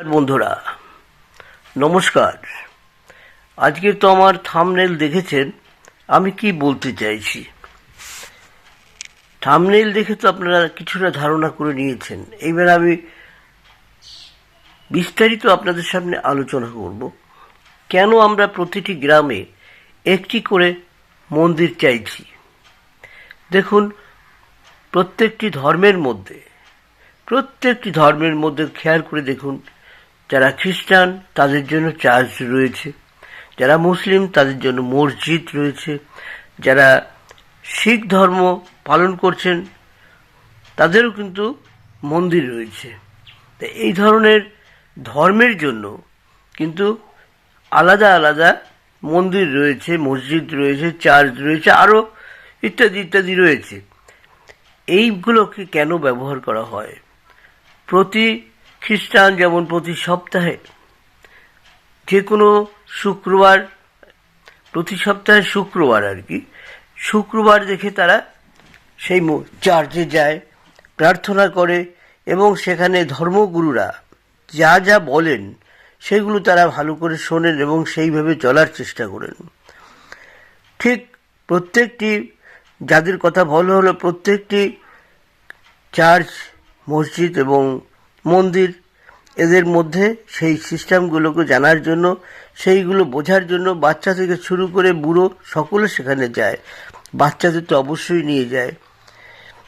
বন্ধুরা নমস্কার। আজকে তো আমার থাম্বনেল দেখেছেন, আমি কি বলতে চাইছি। থাম্বনেল দেখে তো আপনারা কিছুটা ধারণা করে নিয়েছেন। এইবার আমি বিস্তারিত আপনাদের সামনে আলোচনা করব কেন আমরা প্রতিটি গ্রামে একটি করে মন্দির চাইছি। দেখুন, প্রত্যেকটি ধর্মের মধ্যে খেয়াল করে দেখুন, যারা খ্রিস্টান তাদের জন্য চার্চ রয়েছে, যারা মুসলিম তাদের জন্য মসজিদ রয়েছে, যারা শিখ ধর্ম পালন করছেন তাদেরও কিন্তু মন্দির রয়েছে। এই ধরনের ধর্মের জন্য কিন্তু আলাদা আলাদা মন্দির রয়েছে, মসজিদ রয়েছে, চার্চ রয়েছে, আরও ইত্যাদি ইত্যাদি রয়েছে। এইগুলোকে কেন ব্যবহার করা হয়? প্রতি খ্রিস্টান যেমন প্রতি সপ্তাহে যে কোনো শুক্রবার, প্রতি সপ্তাহে শুক্রবার দেখে তারা সেই চার্চে যায়, প্রার্থনা করে এবং সেখানে ধর্মগুরুরা যা যা বলেন সেগুলো তারা ভালো করে শোনেন এবং সেইভাবে চলার চেষ্টা করেন। ঠিক প্রত্যেকটি, যাদের কথা বলা হলো, প্রত্যেকটি চার্চ, মসজিদ এবং মন্দির, এদের মধ্যে সেই সিস্টেমগুলোকে জানার জন্য, সেইগুলো বোঝার জন্য বাচ্চা থেকে শুরু করে বুড়ো সকলে সেখানে যায়। বাচ্চাদের তো অবশ্যই নিয়ে যায়।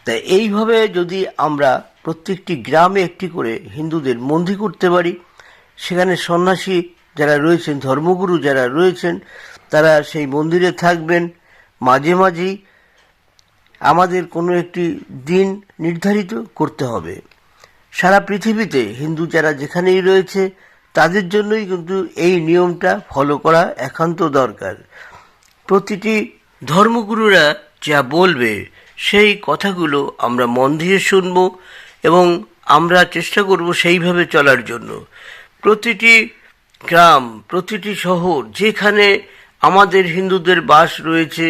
তাই এইভাবে যদি আমরা প্রত্যেকটি গ্রামে একটি করে হিন্দুদের মন্দির করতে পারি, সেখানে সন্ন্যাসী যারা রয়েছেন, ধর্মগুরু যারা রয়েছেন, তারা সেই মন্দিরে থাকবেন। মাঝে মাঝেই আমাদের কোনো একটি দিন নির্ধারিত করতে হবে। সারা পৃথিবীতে হিন্দু যারা যেখানেই রয়েছে তাদের জন্যই কিন্তু এই নিয়মটা ফলো করা একান্ত দরকার। প্রতিটি ধর্মগুরুরা যা বলবে সেই কথাগুলো আমরা মন দিয়ে শুনব এবং আমরা চেষ্টা করব সেইভাবে চলার জন্য। প্রতিটি গ্রাম, প্রতিটি শহর যেখানে আমাদের হিন্দুদের বাস রয়েছে,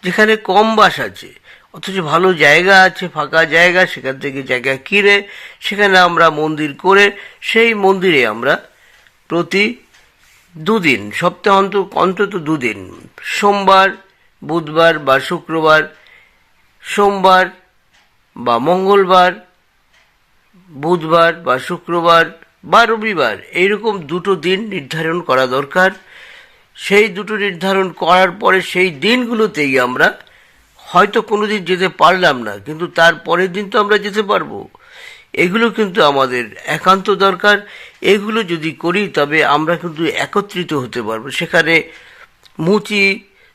যেখানে কম বাস আছে অথচ ভালো জায়গা আছে, ফাঁকা জায়গা, সেখান থেকে জায়গা কিনে সেখানে আমরা মন্দির করে সেই মন্দিরে আমরা প্রতি দুদিন, সপ্তাহে অন্তত দুদিন, সোমবার, বুধবার বা শুক্রবার, সোমবার বা মঙ্গলবার, বুধবার বা শুক্রবার বা রবিবার, এইরকম দুটো দিন নির্ধারণ করা দরকার। সেই দুটো নির্ধারণ করার পরে সেই দিনগুলোতেই আমরা হয়তো কোনো দিন যেতে পারলাম না, কিন্তু তার পরের দিন তো আমরা যেতে পারবো। এগুলো কিন্তু আমাদের একান্ত দরকার। এগুলো যদি করি তবে আমরা কিন্তু একত্রিত হতে পারবো। সেখানে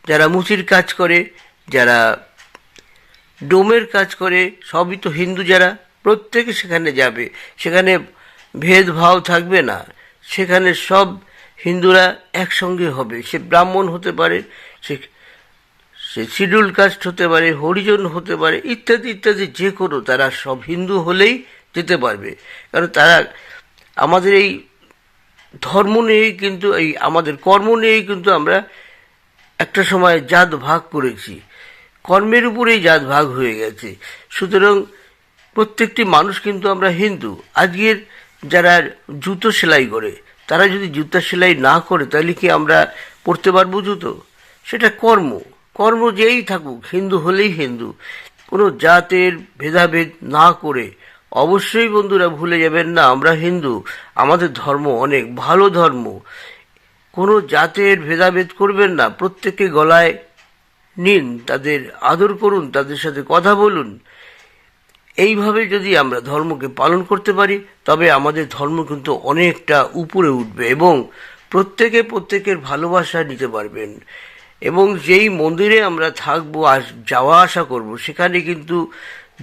যারা মুচির কাজ করে, যারা ডোমের কাজ করে, সবই তো হিন্দু, যারা প্রত্যেকে সেখানে যাবে। সেখানে ভেদভাব থাকবে না, সেখানে সব হিন্দুরা একসঙ্গে হবে। সে ব্রাহ্মণ হতে পারে, সে শিডিউল কাস্ট হতে পারে, হরিজন হতে পারে, ইত্যাদি ইত্যাদি, যে কোনো, তারা সব হিন্দু হলেই যেতে পারবে। কারণ তারা আমাদের এই ধর্ম নিয়েই কিন্তু, এই আমাদের কর্ম নিয়েই কিন্তু আমরা একটা সময় জাত ভাগ করেছি, কর্মের উপরেই জাত ভাগ হয়ে গেছে। সুতরাং প্রত্যেকটি মানুষ কিন্তু আমরা হিন্দু। আজকের যারা জুতো সেলাই করে, তারা যদি জুতা সেলাই না করে তাহলে কি আমরা পরতে পারবো জুতো? সেটা কর্ম যেই থাকুক, হিন্দু হলেই হিন্দু। কোনো জাতের ভেদাভেদ না করে অবশ্যই বন্ধুরা ভুলে যাবেন না, আমরা হিন্দু, আমাদের ধর্ম অনেক ভালো ধর্ম। কোনো জাতের ভেদাভেদ করবেন না, প্রত্যেককে গলায় নিন, তাদের আদর করুন, তাদের সাথে কথা বলুন। এইভাবে যদি আমরা ধর্মকে পালন করতে পারি তবে আমাদের ধর্ম কিন্তু অনেকটা উপরে উঠবে এবং প্রত্যেকের ভালোবাসা নিতে পারবেন। এবং যেই মন্দিরে আমরা থাকবো, যাওয়া আসা করব, সেখানে কিন্তু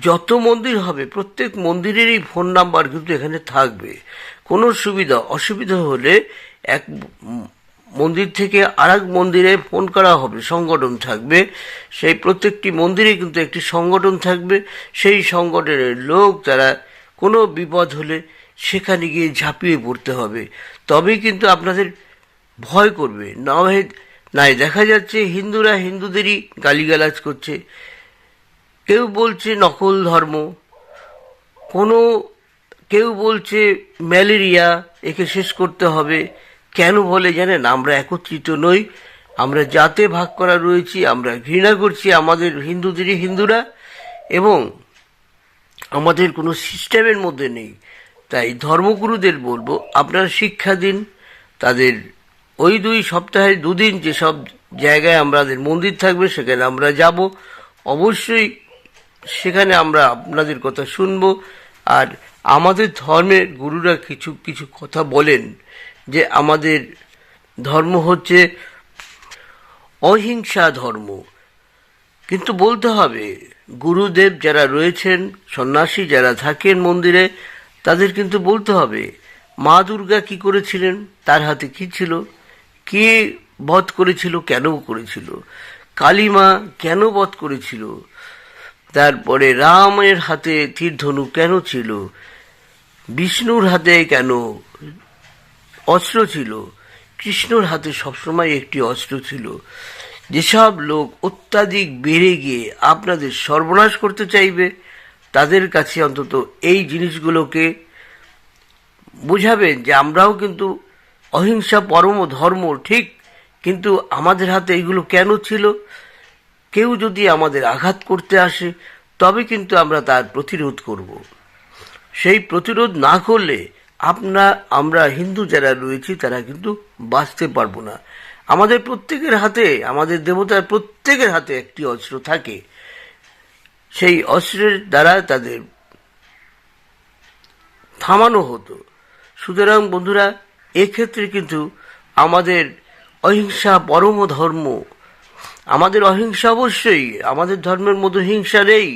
যত মন্দির হবে প্রত্যেক মন্দিরেরই ফোন নাম্বার কিন্তু এখানে থাকবে। কোনো অসুবিধা হলে এক মন্দির থেকে আরেক মন্দিরে ফোন করা হবে, সংগঠন থাকবে। সেই প্রত্যেকটি মন্দিরে কিন্তু একটি সংগঠন থাকবে। সেই সংগঠনের লোক, তারা কোনো বিপদ হলে সেখানে গিয়ে ঝাঁপিয়ে পড়তে হবে, তবেই কিন্তু আপনাদের ভয় করবে। নাই দেখা যাচ্ছে হিন্দুরা হিন্দুদেরই গালিগালাজ করছে, কেউ বলছে নকল ধর্ম, কোনো কেউ বলছে ম্যালেরিয়া, একে শেষ করতে হবে। কেন বলে জানেন? আমরা একত্রিত নই, আমরা জাতে ভাগ করা রয়েছি, আমরা ঘৃণা করছি আমাদের হিন্দুদেরই হিন্দুরা, এবং আমাদের কোনো সিস্টেমের মধ্যে নেই। তাই ধর্মগুরুদের বলবো, আপনারা শিক্ষা দিন তাদের। ওই 2 সপ্তাহে 2 দিন যেসব জায়গায় আমাদের মন্দির থাকবে সেখানে আমরা যাব, অবশ্যই সেখানে আমরা আপনাদের কথা শুনব। আর আমাদের ধর্মের গুরুরা কিছু কিছু কথা বলেন যে আমাদের ধর্ম হচ্ছে অহিংসা ধর্ম, কিন্তু বলতে হবে গুরুদেব যারা রয়েছেন, সন্ন্যাসী যারা থাকেন মন্দিরে, তাদের কিন্তু বলতে হবে মা দুর্গা কি করেছিলেন, তার হাতে কি ছিল, কে বধ করেছিল, কেন করেছিল, কালী মা কেন বধ করেছিল, তারপরে রামের হাতে তীর ধনুক কেন ছিল, বিষ্ণুর হাতে কেন অস্ত্র ছিল, কৃষ্ণর হাতে সবসময় একটি অস্ত্র ছিল। যেসব লোক অত্যাধিক বেড়ে গিয়ে আপনাদের সর্বনাশ করতে চাইবে, তাদের কাছে অন্তত এই জিনিসগুলোকে বুঝাবেন যে আমরাও কিন্তু অহিংসা পরম ধর্ম, ঠিক, কিন্তু আমাদের হাতে এইগুলো কেন ছিল। কেউ যদি আমাদের আঘাত করতে আসে তবে কিন্তু আমরা তার প্রতিরোধ করব। সেই প্রতিরোধ না করলে আমরা হিন্দু যারা রয়েছি তারা কিন্তু বাঁচতে পারবো না। আমাদের প্রত্যেকের হাতে, আমাদের দেবতার প্রত্যেকের হাতে একটি অস্ত্র থাকে, সেই অস্ত্রের দ্বারা তাদের থামানো হতো। সুতরাং বন্ধুরা, এক্ষেত্রে কিন্তু আমাদের অহিংসা পরম ধর্ম, আমাদের অহিংসা অবশ্যই, আমাদের ধর্মের মধ্যে হিংসা নেই,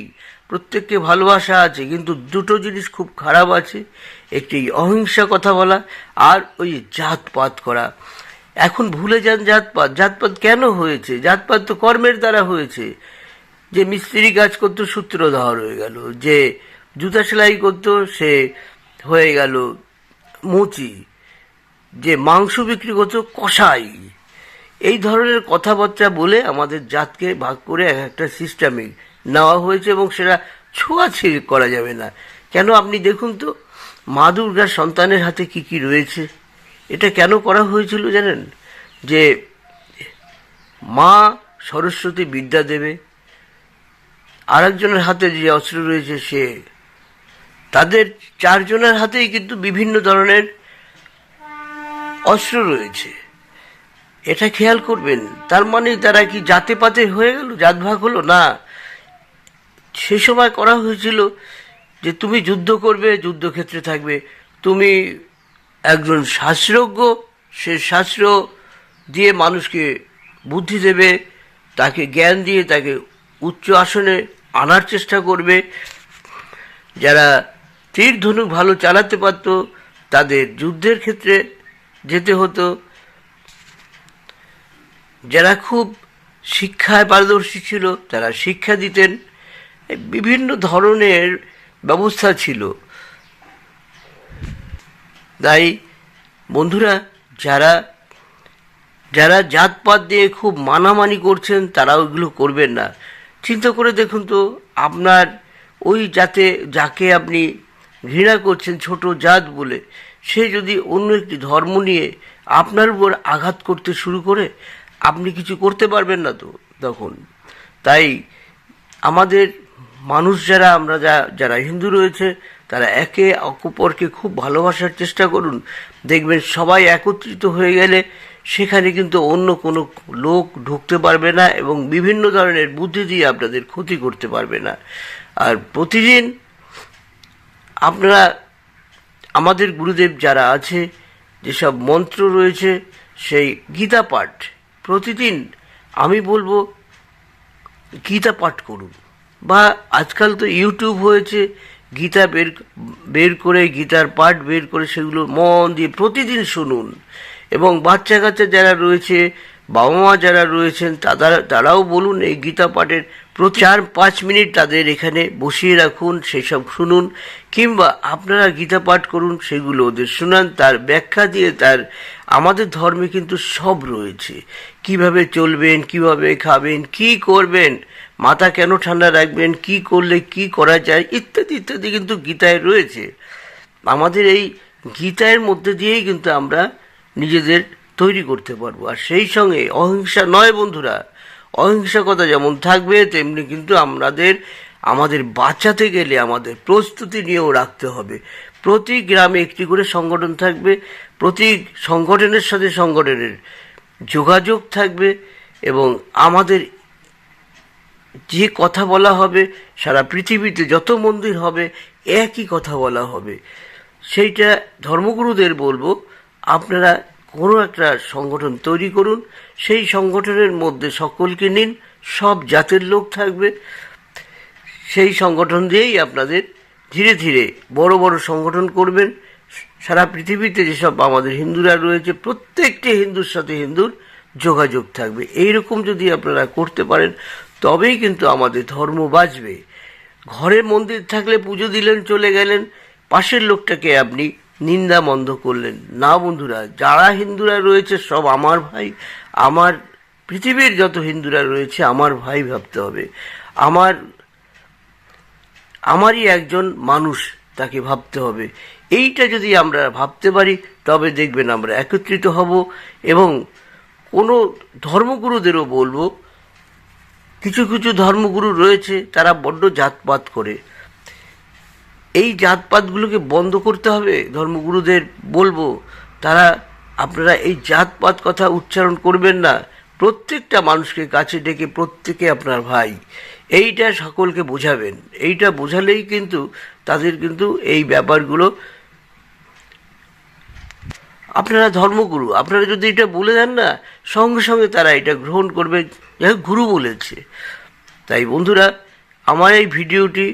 প্রত্যেককে ভালোবাসা আছে, কিন্তু 2টো জিনিস খুব খারাপ আছে। একটি অহিংসা কথা বলা, আর ওই জাতপাত করা। এখন ভুলে যান জাতপাত। জাতপাত কেন হয়েছে? জাতপাত তো কর্মের দ্বারা হয়েছে। যে মিস্ত্রি কাজ করতো সূত্রধর হয়ে গেল, যে জুতা সেলাই করতো সে হয়ে গেল মুচি, যে মাংস বিক্রি করতো কসাই। এই ধরনের কথাবার্তা বলে আমাদের জাতকে ভাগ করে একটা সিস্টেমে নেওয়া হয়েছে, এবং সেটা ছোঁয়াছুঁয়ি করা যাবে না। কেন আপনি দেখুন তো, মা দুর্গার সন্তানের হাতে কি কি রয়েছে। এটা কেন করা হয়েছিল জানেন? যে মা সরস্বতী বিদ্যা দেবে, আরেকজনের হাতে যে অস্ত্র রয়েছে সে, তাদের 4 জনের হাতেই কিন্তু বিভিন্ন ধরনের অস্ত্র রয়েছে। এটা খেয়াল করবেন। তার মানে তারা কি জাতে পাতে হয়ে গেল, জাত ভাগ হলো না। সে সময় করা হয়েছিল যে তুমি যুদ্ধ করবে, যুদ্ধক্ষেত্রে থাকবে, তুমি একজন শাস্ত্রজ্ঞ, সে শাস্ত্র দিয়ে মানুষকে বুদ্ধি দেবে, তাকে জ্ঞান দিয়ে তাকে উচ্চ আসনে আনার চেষ্টা করবে। যারা তীর ধনুক ভালো চালাতে পারত তাদের যুদ্ধের ক্ষেত্রে যেতে হতো, যারা খুব শিক্ষায় পারদর্শী ছিল তারা শিক্ষা দিতেন। বিভিন্ন ধরনের ব্যবস্থা ছিল। তাই বন্ধুরা, যারা যারা জাতপাত দিয়ে খুব মানামানি করছেন তারা ওইগুলো করবেন না। চিন্তা করে দেখুন তো, আপনার ওই যাকে আপনি ঘৃণা করছেন ছোট জাত বলে, সে যদি অন্য একটি ধর্ম নিয়ে আপনার উপর আঘাত করতে শুরু করে, আপনি কিছু করতে পারবেন না তো তখন। তাই আমাদের মানুষ যারা হিন্দু রয়েছে তারা একে অপরকে খুব ভালোবাসার চেষ্টা করুন। দেখবেন সবাই একত্রিত হয়ে গেলে সেখানে কিন্তু অন্য কোনো লোক ঢুকতে পারবে না এবং বিভিন্ন ধরনের বুদ্ধি দিয়ে আপনাদের ক্ষতি করতে পারবে না। আর প্রতিদিন আপনারা আমাদের গুরুদেব যারা আছে, যেসব মন্ত্র রয়েছে, সেই গীতা পাঠ প্রতিদিন আমি বলবো গীতা পাঠ করুন। বা আজকাল তো ইউটিউব হয়েছে, গীতা বের করে গীতার পাঠ বের করে সেগুলো মন দিয়ে প্রতিদিন শুনুন। এবং বাচ্চা কাচ্চা যারা রয়েছে, বাবা মা যারা রয়েছেন, তারাও বলুন এই গীতা পাঠের প্রতি 4-5 মিনিট তাদের এখানে বসিয়ে রাখুন, সেসব শুনুন। কিংবা আপনারা গীতা পাঠ করুন, সেগুলো ওদের শুনান, তার ব্যাখ্যা দিয়ে। আমাদের ধর্মে কিন্তু সব রয়েছে, কিভাবে চলবেন, কিভাবে খাবেন, কি করবেন, মাথা কেন ঠান্ডা রাখবেন, কি করলে কি করা যায়, ইত্যাদি ইত্যাদি কিন্তু গীতায় রয়েছে। আমাদের এই গীতার মধ্যে দিয়েই কিন্তু আমরা নিজেদের তৈরি করতে পারবো। আর সেই সঙ্গে অহিংসা নয় বন্ধুরা, অহিংসকতা যেমন থাকবে তেমনি কিন্তু আমাদের বাঁচাতে গেলে আমাদের প্রস্তুতি নিয়েও রাখতে হবে। প্রতি গ্রামে একটি করে সংগঠন থাকবে, প্রতি সংগঠনের সাথে সংগঠনের যোগাযোগ থাকবে এবং আমাদের যে কথা বলা হবে, সারা পৃথিবীতে যত মন্দির হবে একই কথা বলা হবে। সেইটা ধর্মগুরুদের বলবো, আপনারা কোনো একটা সংগঠন তৈরি করুন, সেই সংগঠনের মধ্যে সকলকে নিন, সব জাতের লোক থাকবে। সেই সংগঠন দিয়েই আপনাদের ধীরে ধীরে বড় বড় সংগঠন করবেন। সারা পৃথিবীতে যেসব আমাদের হিন্দুরা রয়েছে প্রত্যেকটি হিন্দুর সাথে হিন্দুর যোগাযোগ থাকবে। এইরকম যদি আপনারা করতে পারেন তবেই কিন্তু আমাদের ধর্ম বাঁচবে। ঘরে মন্দির থাকলে পুজো দিলেন, চলে গেলেন, পাশের লোকটাকে আপনি নিন্দা মন্দ করলেন না। বন্ধুরা, যারা হিন্দুরা রয়েছে সব আমার ভাই, আমার পৃথিবীর যত হিন্দুরা রয়েছে আমার ভাই ভাবতে হবে। আমারই একজন মানুষ, তাকে ভাবতে হবে। এইটা যদি আমরা ভাবতে পারি তবে দেখবেন আমরা একত্রিত হব। এবং কোনো ধর্মগুরুদেরও বলবো, কিছু কিছু ধর্মগুরু রয়েছে তারা বড্ড জাতপাত করে, এই জাতপাতগুলোকে বন্ধ করতে হবে। ধর্মগুরুদের বলবো, আপনারা এই জাতপাত কথা উচ্চারণ করবেন না। প্রত্যেকটা মানুষকে কাছে ডেকে প্রত্যেকে আপনার ভাই, এইটা সকলকে বোঝাবেন। এইটা বোঝালেই কিন্তু তাদের কিন্তু এই ব্যাপারগুলো, আপনারা ধর্মগুরু, আপনারা যদি এটা বলে দেন না, সঙ্গে সঙ্গে তারা এটা গ্রহণ করবে, যাই গুরু বলেছে। তাই বন্ধুরা, আমার এই ভিডিওটি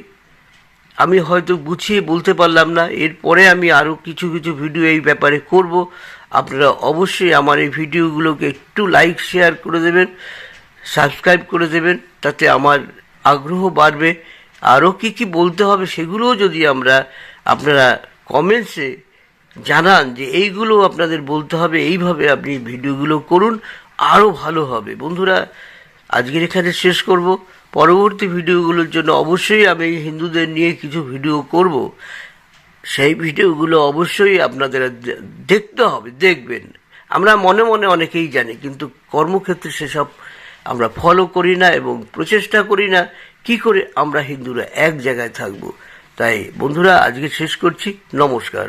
আমি হয়তো গুছিয়ে বলতে পারলাম না, এরপরে আমি আরও কিছু কিছু ভিডিও এই ব্যাপারে করব। আপনারা অবশ্যই আমার এই ভিডিওগুলোকে একটু লাইক শেয়ার করে দেবেন, সাবস্ক্রাইব করে দেবেন, তাতে আমার আগ্রহ বাড়বে। আরও কী কী বলতে হবে সেগুলোও যদি আপনারা কমেন্টসে জানান যে এইগুলো আপনাদের বলতে হবে, এইভাবে আপনি ভিডিওগুলো করুন, আরও ভালো হবে। বন্ধুরা, আজকের এখানে শেষ করব। পরবর্তী ভিডিওগুলোর জন্য অবশ্যই আমি হিন্দুদের নিয়ে কিছু ভিডিও করব। সেই ভিডিওগুলো অবশ্যই আপনাদের দেখতে হবে, দেখবেন। আমরা মনে মনে অনেকেই জানি, কিন্তু কর্মক্ষেত্রে সেসব আমরা ফলো করি না এবং প্রচেষ্টা করি না কি করে আমরা হিন্দুরা এক জায়গায় থাকব। তাই বন্ধুরা, আজকে শেষ করছি। নমস্কার।